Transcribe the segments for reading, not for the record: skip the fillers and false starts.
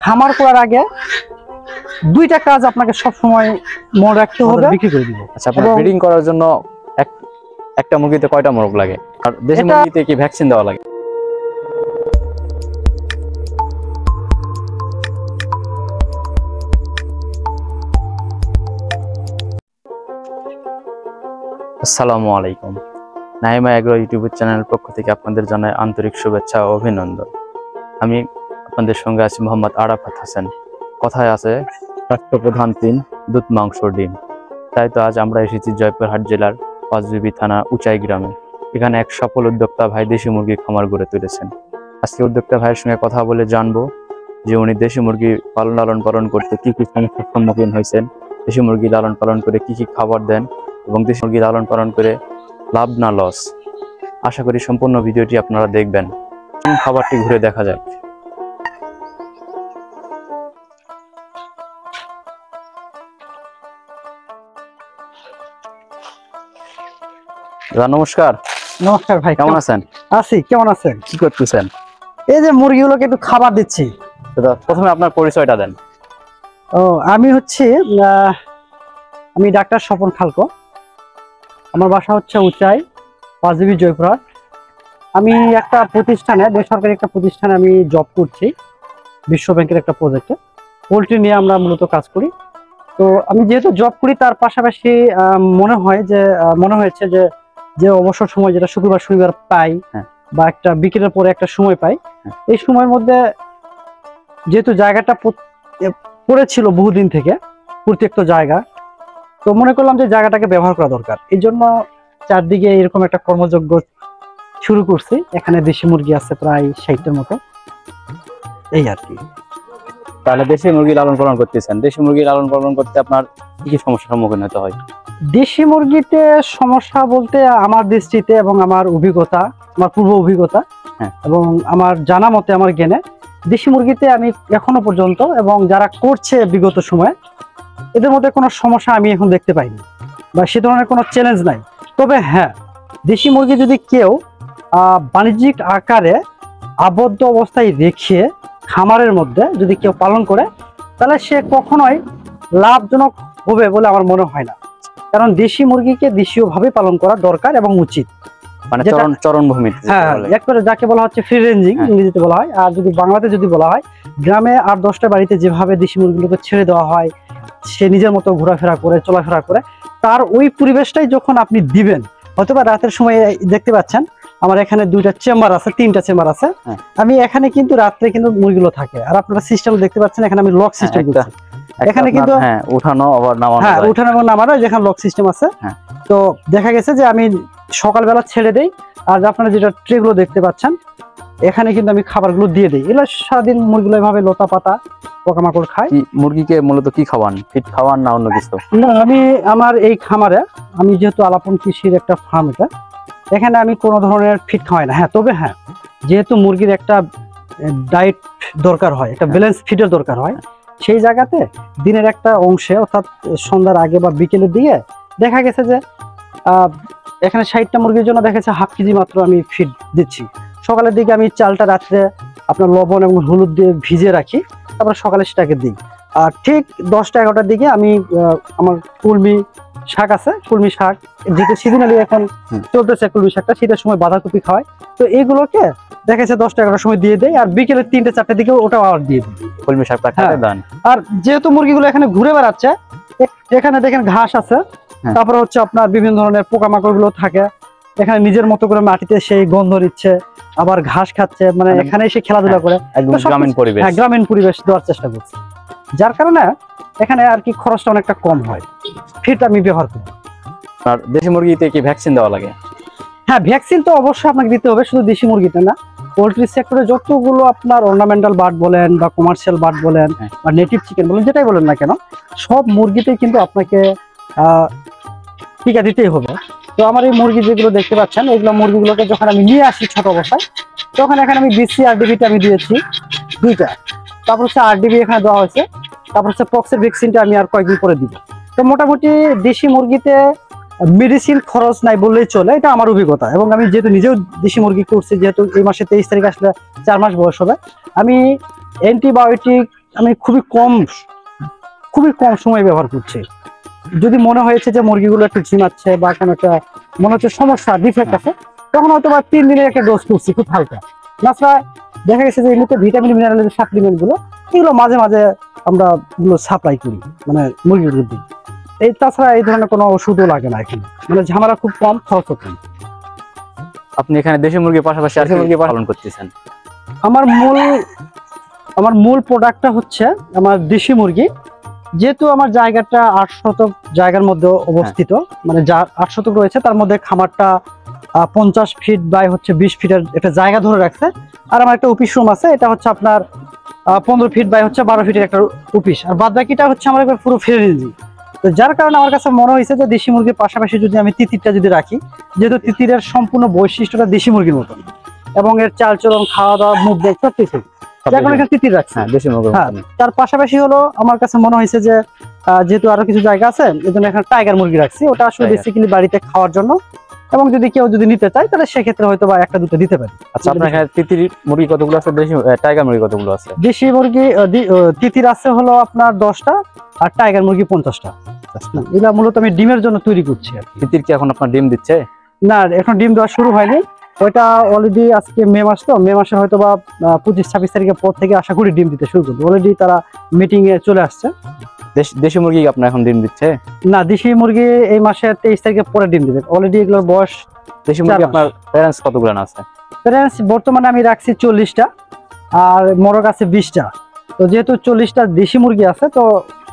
খামার করার আগে দুইটা কাজ আপনাকে সব সময় মনে রাখতে হবে। বিক্রি করে দিব। আচ্ছা, আপনার ব্রিডিং করার জন্য একটা মুরগিতে কয়টা মোরগ লাগে, আর দেশি মুরগিতে কি ভ্যাকসিন দেওয়া লাগে? আসসালামু আলাইকুম। নাইমা এগ্রো ইউটিউব চ্যানেলের পক্ষ থেকে আপনাদের জানাই আন্তরিক শুভেচ্ছা ও অভিনন্দন। আমি আপনাদের সঙ্গে আছি মোহাম্মদ আরাফাত হোসেন। কথায় আছে রাষ্ট্রপ্রধান 3 দুধ মাংস ডিম। তাই তো আজ আমরা এসেছি জয়পুরহাট জেলার পাঁচবিবি থানা উচাই গ্রামে। এখানে এক সফল উদ্যোক্তা ভাই দেশি মুরগির খামার গড়ে তুলেছেন। আজকে উদ্যোক্তা ভাইয়ের সঙ্গে কথা বলে জানবো যে উনি দেশি মুরগি লালন পালন করতে কি কি সমস্যার সম্মুখীন হয়েছেন, দেশি মুরগি লালন পালন করে কি কি খাবার দেন এবং দেশি মুরগি লালন পালন করে লাভ না লস। আশা করি সম্পূর্ণ ভিডিওটি আপনারা দেখবেন। খাবারটি ঘুরে দেখা যায়। নমস্কার। নমস্কার ভাই, কেমন আছেন? আছি। কেমন আছেন? কি করতেছেন? এই যে মুরগিগুলোকে একটু খাবার দিচ্ছি। প্রথমে আপনার পরিচয়টা দেন। আমি হচ্ছে আমি ডাক্তার স্বপন খালকো। আমার বাসা হচ্ছে উচাই, পাঁচবিবি, জয়পুরহাট। আমি একটা প্রতিষ্ঠানে, বেসরকারি একটা প্রতিষ্ঠানে আমি জব করছি, বিশ্ব ব্যাংকের একটা প্রজেক্টে। পোলট্রি নিয়ে আমরা মূলত কাজ করি। তো আমি যেহেতু জব করি, তার পাশাপাশি মনে হয়েছে যে অবসর সময় যেটা শুক্রবার শনিবার পাই, বা একটা বিকেলের পরে একটা সময় পাই, এই সময়ের মধ্যে যেহেতু জায়গাটা পড়েছিল বহুদিন থেকে প্রত্যেকটা জায়গা, তো মনে করলাম যে জায়গাটাকে ব্যবহার করা দরকার। এই জন্য চারদিকে এরকম একটা কর্মযজ্ঞ শুরু করছি। এখানে দেশি মুরগি আছে প্রায় 60টার মতো, এই আর কি। তাহলে দেশি মুরগি লালন পালন করতেছেন। দেশি মুরগি লালন পালন করতে আপনার কি কি সমস্যার সম্মুখীন হতে হয়? দেশি মুরগিতে সমস্যা বলতে আমার দৃষ্টিতে এবং আমার অভিজ্ঞতা, আমার পূর্ব অভিজ্ঞতা এবং আমার জানা মতে, আমার জ্ঞানে, দেশি মুরগিতে আমি এখনো পর্যন্ত এবং যারা করছে বিগত সময়ে, এদের মধ্যে কোনো সমস্যা আমি এখন দেখতে পাইনি, বা সে ধরনের কোনো চ্যালেঞ্জ নাই। তবে হ্যাঁ, দেশি মুরগি যদি কেউ বাণিজ্যিক আকারে আবদ্ধ অবস্থায় রেখে খামারের মধ্যে যদি কেউ পালন করে, তাহলে সে কখনোই লাভজনক হবে বলে আমার মনে হয় না। কারণ দেশি মুরগিকে দেশীয়ভাবে পালন করা দরকার এবং উচিত। মানে চরণভূমিতে, হ্যাঁ, একবারে যাকে বলা হচ্ছে ফ্রি রেঞ্জিং ইংরেজিতে বলা হয়। আর যদি বাংলাতে যদি বলা হয়, গ্রামে 8-10টা বাড়িতে যেভাবে দেশি মুরগিগুলোকে ছেড়ে দেওয়া হয়, সে নিজের মতো ঘোরাফেরা করে, চলাফেরা করে, তার ওই পরিবেশটাই যখন আপনি দিবেন, হয়তোবা রাতের সময় দেখতে পাচ্ছেন আমার এখানে 2টা চেম্বার আছে, 3টা চেম্বার আছে। আমি এখানে কিন্তু রাত্রে কিন্তু মুরগিগুলো থাকে, আর আপনারা সিস্টেম দেখতে পাচ্ছেন এখানে আমি লক সিস্টেম করছি। এখানে কিন্তু উঠানো আবার নামানো, উঠানো এবং নামানো যেখানে লক সিস্টেম আছে। তো দেখা গেছে যে আমি সকালবেলা ছেড়ে দেই, আর আপনারা যেটা ট্রে গুলো দেখতে পাচ্ছেন, এখানে কিন্তু আমি খাবারগুলো দিয়ে দিই। এগুলো সারাদিন মুরগিগুলো এভাবে লতা পাতা পোকামাকড় খায়। মুরগিকে মূলত কি খাওয়ান? ফিট খাওয়ান না অন্য কিছু? না, আমি আমার এই খামারে, আমি যেহেতু আলাপন কৃষির একটা ফার্ম, এখানে আমি কোনো ধরনের ফিট খাওয়াই না। হ্যাঁ, তবে হ্যাঁ, যেহেতু মুরগির একটা ডায়েট দরকার হয়, একটা ব্যালেন্স ফিডের দরকার হয়, সেই জায়গাতে দিনের একটা অংশে, অর্থাৎ সন্ধ্যার আগে বা বিকেলের দিকে দেখা গেছে যে এখানে 60টা মুরগির জন্য দেখা যাচ্ছে হাফ কেজি মাত্র আমি ফিড দিচ্ছি। সকালের দিকে আমি চালটা রাত্রে আপনার লবণ এবং হলুদ দিয়ে ভিজিয়ে রাখি, তারপর সকালে সেটাকে দিই। আর ঠিক 10টা-11টার দিকে আমি আমার কলমি শাক আছে, কলমি শাক যেটা সিজনালি এখন চলতেছে, কলমি শাকটা শীতের সময় বাঁধাকপি খাওয়ায়, তো এইগুলোকে দেখা যাচ্ছে 10টা-11টার সময় দিয়ে দেয়, আর বিকেলে 3টে-4টের দিকে ওটাও আবার দিয়ে দিই কলমি শাকটা। আর যেহেতু মুরগিগুলো এখানে ঘুরে বেড়াচ্ছে, এখানে দেখেন ঘাস আছে, তারপরে হচ্ছে আপনার বিভিন্ন ধরনের পোকামাকড় গুলো থাকে, এখানে নিজের মতো করে মাটিতে সেই গন্ধ নিচ্ছে, আবার ঘাস খাচ্ছে, মানে এখানে এসে খেলাধুলা করে গ্রামীণ পরিবেশ দেওয়ার চেষ্টা করছে, যার কারণে এখানে আর কি খরচটা অনেকটা কম হয়। ফিট আমি ব্যবহার করি। আর দেশি মুরগিতে কি ভ্যাকসিন দেওয়া লাগে? হ্যাঁ, ভ্যাকসিন তো অবশ্যই আপনাকে দিতে হবে, শুধু দেশি মুরগিতে না, পোল্ট্রি সেক্টরে যতগুলো আপনার অর্নামেন্টাল বার্ড বলেন বা কমার্শিয়াল বার্ড বলেন বা নেটিভ চিকেন বলেন, যেটাই বলেন না কেন, সব মুরগিতেই কিন্তু আপনাকে টিকা দিতেই হবে। তো আমার এই মুরগি যেগুলো দেখতে পাচ্ছেন, এগুলো মুরগিগুলোকে যখন আমি নিয়ে আসি ছোট অবস্থায়, তখন এখানে আমি BC RDBটা আমি দিয়েছি 2টা, তারপর হচ্ছে RDB এখানে দেওয়া হয়েছে, তারপর হচ্ছে পক্সের ভ্যাকসিনটা আমি আর কয়েকদিন পরে দিব। তো মোটামুটি দেশি মুরগিতে মেডিসিন খরচ নাই বললেই চলে, এটা আমার অভিজ্ঞতা। এবং আমি যেহেতু নিজেও দেশি মুরগি করছি, যেহেতু এই মাসে 23 তারিখ আসলে 4 মাস বয়স হবে, আমি অ্যান্টিবায়োটিক আমি খুবই কম সময় ব্যবহার করছি। যদি মনে হয়েছে যে মুরগিগুলো একটু ঝিমাচ্ছে বা কোনো একটা মনে হচ্ছে সমস্যা ডিফেক্ট আছে, তখন হয়তো বা 3 দিনের একটা ডোজ করছি খুব হালকা। তাছাড়া দেখা গেছে যে এমনিতে ভিটামিন মিনারেলের সাপ্লিমেন্ট গুলো এগুলো মাঝে মাঝে আমরা এগুলো সাপ্লাই করি, মানে মুরগিগুলোর দিই। তাছাড়া এই ধরনের কোনো ওষুধও লাগে না এখানে, মানে ঝামেলা খুব কম, খরচ কম। আপনি এখানে দেশি মুরগির পাশাপাশি আর কি মুরগি পালন করতেছেন? আমার মূল প্রোডাক্টটা হচ্ছে আমার দেশি মুরগি। যেহেতু আমার জায়গাটা 8 শতক জায়গার মধ্যে অবস্থিত, মানে যা 8 শতক রয়েছে তার মধ্যে খামারটা 50 ফিট বাই হচ্ছে 20 ফিটের একটা জায়গা ধরে রাখছে। আর আমার একটা অফিস রুম আছে, এটা হচ্ছে আপনার 15 ফিট বাই হচ্ছে 12 ফিটের একটা অফিস। আর বাদ বাকিটা হচ্ছে আমার একবার পুরো ফেলে নিয়েছি। তো যার কারণে আমার কাছে মনে হয়েছে যে দেশি মুরগির পাশাপাশি যদি আমি তিতিরটা যদি রাখি, যেহেতু তিতিরের সম্পূর্ণ বৈশিষ্ট্যটা দেশি মুরগির মতন, এবং এর চালচলন, খাওয়া দাওয়া, মুভমেন্ট সবকিছু, যার কারণে এখানে তিতির রাখছে। দেশি মুরগি। হ্যাঁ, তার পাশাপাশি হলো আমার কাছে মনে হয়েছে যে যেহেতু আরো কিছু জায়গা আছে, এই জন্য এখানে টাইগার মুরগি রাখছি। ওটা আসলে বেসিক্যালি বাড়িতে খাওয়ার জন্য, এবং যদি কেউ যদি নিতে চায় তাহলে সেক্ষেত্রে হয়তো বা একটা দুটো দিতে পারি। আচ্ছা, আপনার এখানে তিতির মুরগি কতগুলো আছে, দেশি টাইগার মুরগি কতগুলো আছে? দেশি মুরগি তিতির আছে হলো আপনার 10টা, আর টাইগার মুরগি 50টা। এগুলা মূলত আমি ডিমের জন্য তৈরি করছি আর কি। তিতির কি এখন আপনার ডিম দিচ্ছে? না, এখন ডিম দেওয়া শুরু হয়নি। ওইটা অলরেডি আজকে মে মাস, তো মে মাসে হয়তো বা 25-26 তারিখের পর থেকে আশা করি ডিম দিতে শুরু করবে। অলরেডি তারা মিটিং এ চলে আসছে। দেশি মুরগি আপনার এখন ডিম দিচ্ছে? না, দেশি মুরগি এই মাসের 23 তারিখের পরে ডিম দিবে। অলরেডি এগুলোর বয়স। দেশি মুরগি আপনার প্যারেন্টস কতগুলো আছে? প্যারেন্টস বর্তমানে আমি রাখছি 40টা, আর মোরগ আছে 20টা। তো যেহেতু 40টা দেশি মুরগি আছে, তো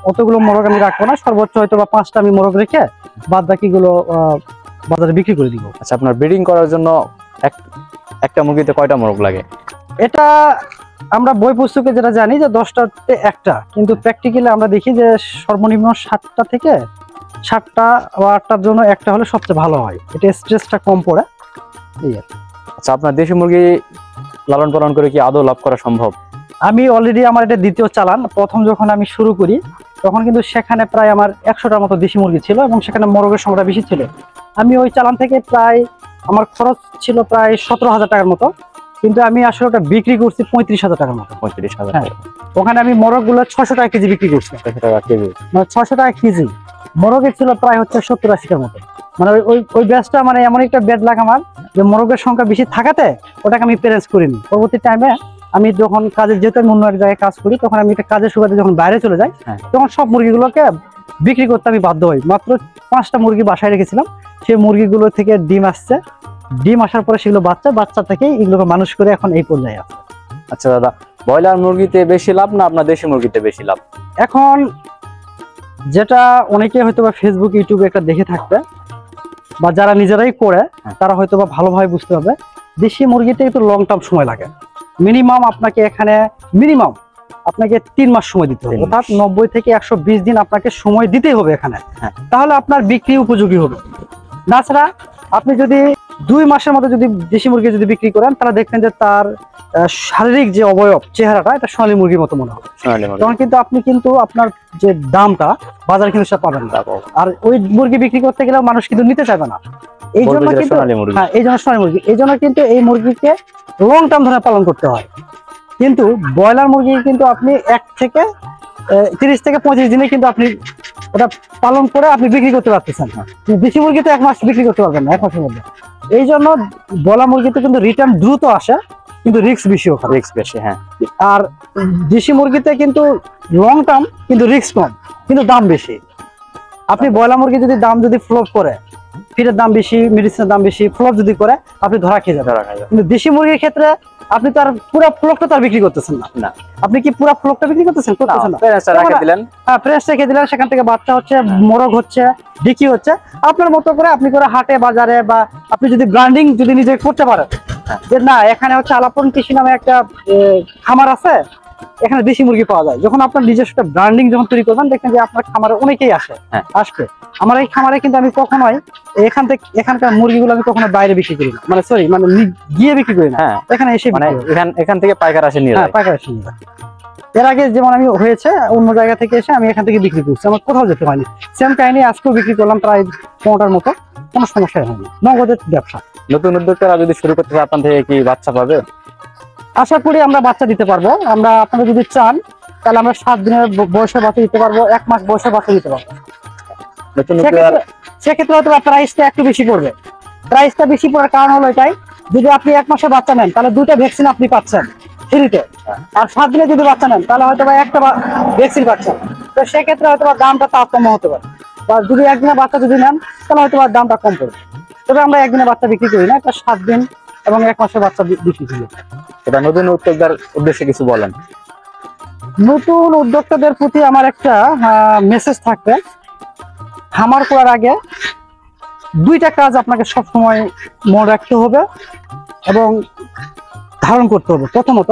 অতগুলো মোরগ আমি রাখবো না, সর্বোচ্চ হয়তো বা 5টা আমি মোরগ রেখে বাদ বাকিগুলো বাজারে বিক্রি করে দিব। আচ্ছা, আপনার ব্রিডিং করার জন্য একটা মুরগিতে কয়টা মোরগ লাগে? এটা আমরা বই পুস্তকে যেটা জানি যে 10টাতে একটা, কিন্তু প্র্যাকটিক্যালি আমরা দেখি যে সর্বনিম্ন 7টা থেকে 7টা বা 8টার জন্য একটা হলে সবচেয়ে ভালো হয়, এটা স্ট্রেসটা কম পড়ে। এই আর। আচ্ছা, আপনার দেশি মুরগি লালন পালন করে কি আদৌ লাভ করা সম্ভব? আমি অলরেডি আমার এটা দ্বিতীয় চালান। প্রথম যখন আমি শুরু করি তখন কিন্তু সেখানে প্রায় আমার 100টার মতো দেশি মুরগি ছিল, এবং সেখানে মোরগের সংখ্যাটা বেশি ছিল। আমি ওই চালান থেকে প্রায় আমার খরচ ছিল প্রায় 17,000 টাকার মতো, কিন্তু আমি আসলে ওটা বিক্রি করছি 35,000 টাকার মতো। 35,000? হ্যাঁ, ওখানে আমি মোরগগুলো 600 টাকা কেজি বিক্রি করছি। 600 টাকা কেজি? মানে 600 টাকা কেজি মোরগের ছিল প্রায় হচ্ছে 70-80টার মতো। মানে ওই ব্যাচটা মানে এমন একটা ব্যাড লাগ আমার, যে মোরগের সংখ্যা বেশি থাকাতে ওটাকে আমি প্যারেন্টস করিনি। পরবর্তী টাইমে আমি যখন কাজের, যেহেতু আমি অন্য এক জায়গায় কাজ করি, তখন আমি একটা কাজের সুবাদে যখন বাইরে চলে যাই, তখন সব মুরগিগুলোকে বিক্রি করতে আমি বাধ্য হই। মাত্র 5টা মুরগি বাসায় রেখেছিলাম, সেই মুরগিগুলো থেকে ডিম আসছে। ডিম আসার পরে সেগুলো বাচ্চা থেকে এগুলোকে মানুষ করে এখন এই পর্যায়ে আছে। আচ্ছা দাদা, ব্রয়লার মুরগিতে বেশি লাভ না আপনার দেশি মুরগিতে বেশি লাভ? এখন যেটা অনেকে হয়তো বা ফেসবুক, ইউটিউবে একটা দেখে থাকবে, বা যারা নিজেরাই করে তারা হয়তো বা ভালোভাবে বুঝতে হবে, দেশি মুরগিতে একটু লং টার্ম সময় লাগে। মিনিমাম আপনাকে 3 মাস সময় দিতে হবে, অর্থাৎ 90 থেকে 120 দিন আপনাকে সময় দিতেই হবে এখানে, তাহলে আপনার বিক্রি উপযোগী হবে। তাছাড়া আপনি যদি 2 মাসের মধ্যে যদি দেশি মুরগি যদি বিক্রি করেন, তাহলে দেখবেন যে তার শারীরিক যে অবয়ব, চেহারাটা, এটা সোনালী মুরগির মতো মনে হবে। তখন কিন্তু আপনি কিন্তু আপনার যে দামটা বাজারে কিন্তু সেটা পাবেন না। আর ওই মুরগি বিক্রি করতে গেলে মানুষ কিন্তু নিতে চাইবে না। এই জন্য কিন্তু এই জন্য সোনালী মুরগি, এই জন্য কিন্তু এই মুরগিকে লং টার্ম ধরে পালন করতে হয়। কিন্তু ব্রয়লার মুরগি কিন্তু আপনি 1 থেকে 30 থেকে 35 দিনে কিন্তু আপনি ওটা পালন করে আপনি বিক্রি করতে পারতেছেন। দেশি মুরগি তো 1 মাস বিক্রি করতে পারবেন না, 1 মাসের মধ্যে। এই জন্য ব্রয়লার মুরগিতে কিন্তু রিটার্ন দ্রুত আসে, কিন্তু রিস্ক বেশি। হ্যাঁ। আর দেশি মুরগিতে কিন্তু লং টার্ম কিন্তু রিস্ক কম, কিন্তু দাম বেশি। আপনি ব্রয়লার মুরগি যদি দাম যদি ফ্লপ করে, ফিডের দাম বেশি, মেডিসিনের দাম বেশি, ফ্লপ যদি করে আপনি ধরা খেয়ে যাবেন। কিন্তু দেশি মুরগির ক্ষেত্রে আপনি তার পুরো ফ্লকটা তার বিক্রি করতেছেন না। আপনি কি পুরো ফ্লকটা বিক্রি করতেছেন? করতেছেন না। প্রেস রেখে দিলেন, সেখান থেকে বাচ্চা হচ্ছে, মোরগ হচ্ছে, ডিকি হচ্ছে। আপনার মতো করে আপনি করে হাটে বাজারে, বা আপনি যদি ব্র্যান্ডিং যদি নিজে করতে পারেন, যে না এখানে হচ্ছে আলাপন কৃষি নামে একটা খামার আছে, এখানে দেশি মুরগি পাওয়া যায়। যখন আপনার নিজস্ব ব্র্যান্ডিং যখন তৈরি করবেন, দেখবেন যে আপনার খামারে অনেকেই আসবে। আমার এই খামারে কিন্তু আমি কখনোই এখানকার মুরগিগুলো আমি কখনো বাইরে বিক্রি করি না, মানে সরি, মানে গিয়ে বিক্রি করি না, এখানে এসে, মানে এখান থেকে পাইকার আসে নিয়ে যায়। পাইকার আসে নিয়ে যায়। এর আগে যেমন আমি হয়েছে অন্য জায়গা থেকে এসে আমি এখান থেকে বিক্রি করছি, আমার কোথাও যেতে হয়নি। সেম কাহিনী আজকেও বিক্রি করলাম প্রায় 15টার মতো, কোনো সমস্যা হয়নি। নগদের ব্যবসা। নতুন উদ্যোক্তারা যদি শুরু করতে চায়, আপনার থেকে কি বাচ্চা পাবে? আশা করি আমরা বাচ্চা দিতে পারবো। আপনারা যদি চান তাহলে আমরা 7 দিনের বয়সের বাচ্চা দিতে পারবো, 1 মাস বয়সের বাচ্চা দিতে পারবো। নতুন পেয়ার সেক্ষেত্রে হয়তো প্রাইসটা একটু বেশি পড়বে। প্রাইসটা বেশি পড়ার কারণ হলো এটাই, যদি আপনি 1 মাসের বাচ্চা নেন তাহলে 2টা ভ্যাকসিন আপনি পাচ্ছেন ফ্রিতে, আর 7 দিনে যদি বাচ্চা নেন তাহলে হয়তো একটা ভ্যাকসিন পাচ্ছেন। তো সেক্ষেত্রে হয়তো দামটা তারতম্য হতে পারে, বা যদি 1 দিনের বাচ্চা যদি নেন তাহলে হয়তো দামটা কম পড়বে। তবে আমরা 1 দিনের বাচ্চা বিক্রি করি না, এটা 7 দিন এবং 1 মাসের বাচ্চা বিক্রি করি। এটা নতুন উদ্যোক্তার উদ্দেশ্যে কিছু বলেন। নতুন উদ্যোক্তাদের প্রতি আমার একটা মেসেজ থাকবে, খামার করার আগে 2টা কাজ আপনাকে সবসময় মনে রাখতে হবে এবং ধারণ করতে হবে। প্রথমত,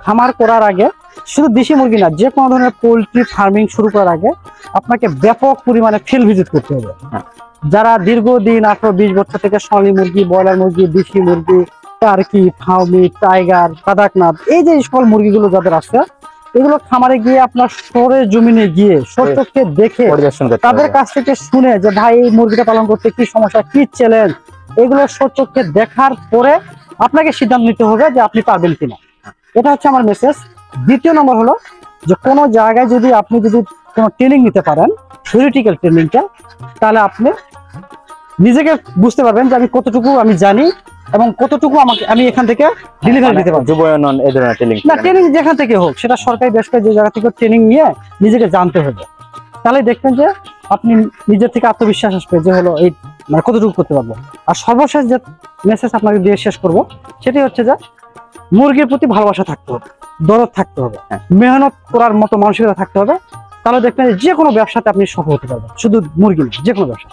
খামার করার আগে শুধু দেশি মুরগি না, যে কোনো ধরনের পোলট্রি ফার্মিং শুরু করার আগে আপনাকে ব্যাপক পরিমাণে ফিল্ড ভিজিট করতে হবে। যারা দীর্ঘদিন 18-20 বছর থেকে সোনালী মুরগি, ব্রয়লার মুরগি, দেশি মুরগি, টার্কি, ফার্মি, টাইগার, কাদাকনাথ, এই যে সকল মুরগিগুলো যাদের আছে, এগুলো খামারে গিয়ে আপনার সরে জমিনে গিয়ে সচক্ষে দেখে তাদের কাছ থেকে শুনে যে ভাই এই মুরগিটা পালন করতে কি সমস্যা, কি চ্যালেঞ্জ, এগুলো সচক্ষে দেখার পরে আপনাকে সিদ্ধান্ত নিতে হবে যে আপনি পারবেন কিনা। এটা হচ্ছে আমার মেসেজ। দ্বিতীয় নম্বর হলো যে কোনো জায়গায় যদি আপনি কোনো ট্রেনিং নিতে পারেন, থিওরিটিক্যাল ট্রেনিংটা, তাহলে আপনি নিজেকে বুঝতে পারবেন যে আমি কতটুকু আমি জানি এবং কতটুকু আমি এখান থেকে ডেলিভারি দিতে পারবো। না, ট্রেনিং যেখান থেকে হোক, সেটা সরকারি বেসরকারি যে জায়গা থেকে ট্রেনিং নিয়ে নিজেকে জানতে হবে, তাহলে দেখবেন যে আপনি নিজের থেকে আত্মবিশ্বাস আসবে যে হলো এই মানে কতটুকু করতে পারবো। আর সর্বশেষ যে মেসেজ আপনাকে দিয়ে শেষ করব, সেটি হচ্ছে যে মুরগির প্রতি ভালোবাসা থাকতে হবে, দরদ থাকতে হবে, মেহনত করার মতো মানসিকতা থাকতে হবে, তাহলে দেখবেন যে কোনো ব্যবসাতে আপনি সফল হতে পারবেন, শুধু মুরগি না, যে কোনো ব্যবসা।